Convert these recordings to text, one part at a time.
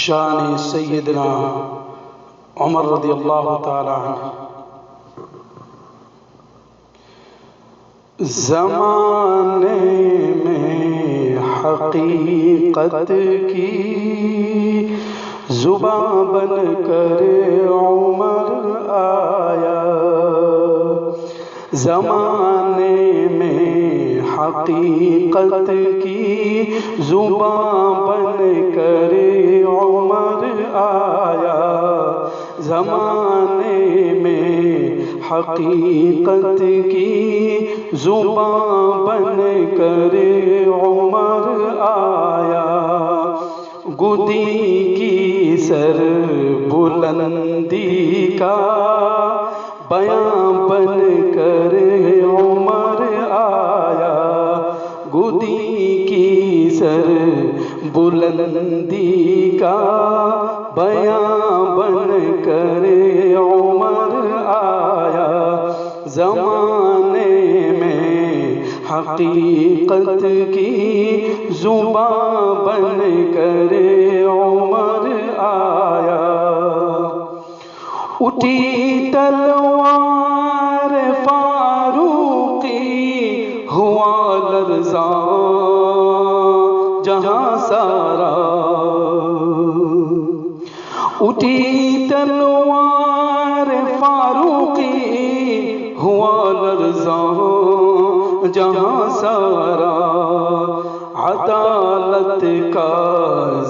شان سیدنا عمر رضی اللہ تعالی عنہ۔ زمانے میں حقیقت کی زباں بن کر عمر آیا، زمانے میں حقیقت کی زباں بن کر عمر آیا، زمانے میں حقیقت کی زباں بن کر عمر آیا، گدی کی سر بلندی کا بیان بن کر عمر آیا، گدی کی سر بلندی کا بیان بن کر عمر آیا، زمانے میں حقیقت کی زباں بن کر عمر آیا، اٹھی تلوار فاروقی ہوا لرزاں جہاں سارا، اٹھی تلوار فاروقی ہوا لرزاں جہاں سارا، عدالت کا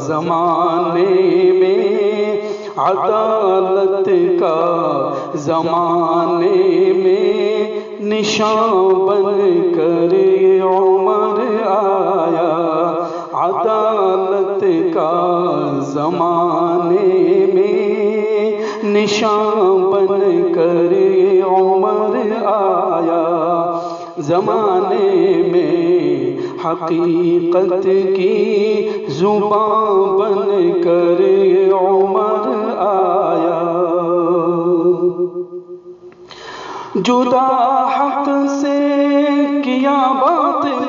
زمانے میں، عدالت کا زمانے میں نشان بن کر عمر آیا، عدالت کا زمانے میں نشان بن کر عمر آیا، زمانے میں حقیقت کی زباں بن کر عمر آیا، جدا حق سے کیا باطل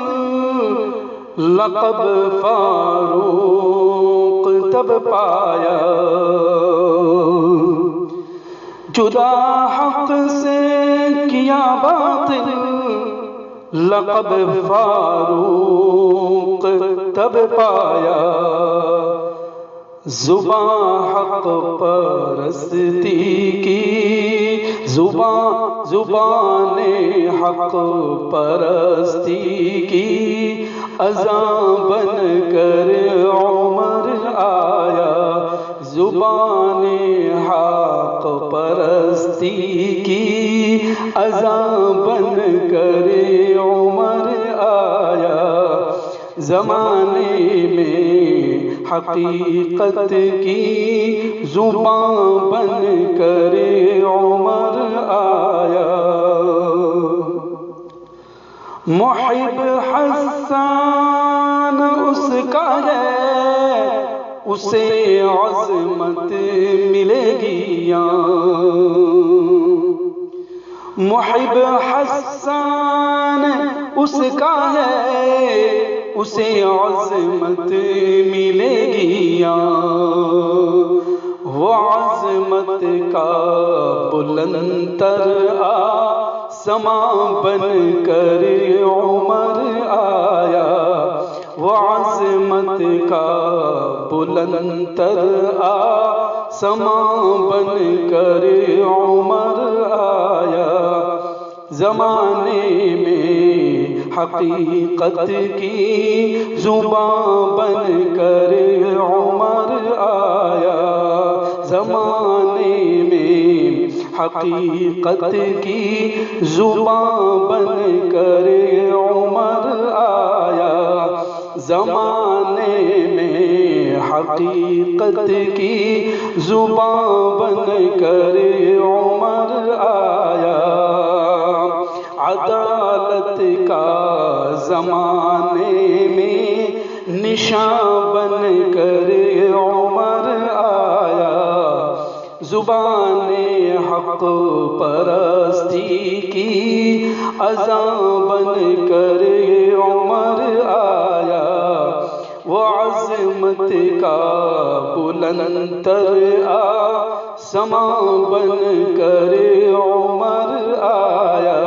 لقب فاروق تب پایا، جدا حق سے کیا باطل لقب فاروق تب پایا، زباں حق پرستی کی، زبان حق پرستی کی اذان بن کر عمر آیا، زبان حق پرستی کی اذان بن کر عمر آیا، زمانے میں حقیقت کی زبان بن کر عمر آیا، محب حسان اس کا ہے اسے عظمت ملے گی یا، محب حسان اس کا ہے اسے عظمت ملے گی یا، وہ عظمت کا بلندتر آسمان بن کر عمر آیا، وہ عظمت کا بلندتر آسمان بن کر عمر آیا، زمانے میں حقیقت کی زباں بن کر عمر آیا، زمانے میں حقیقت کی زباں بن کر عمر آیا، زمانے میں حقیقت کی زباں بن کر عمر آیا، عدالت کا زمانے میں نشان بن کر عمر آیا، زبان حق پرستی کی اذان بن کر عمر آیا، وہ عظمت کا بلندتر آسماں بن کر عمر آیا،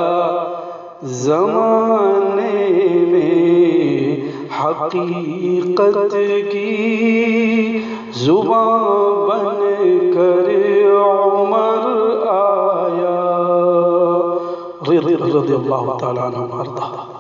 زمانے میں حقیقت کی زبان بن کر عمر آیا، رضی اللہ تعالیٰ عنہ وارضاہ۔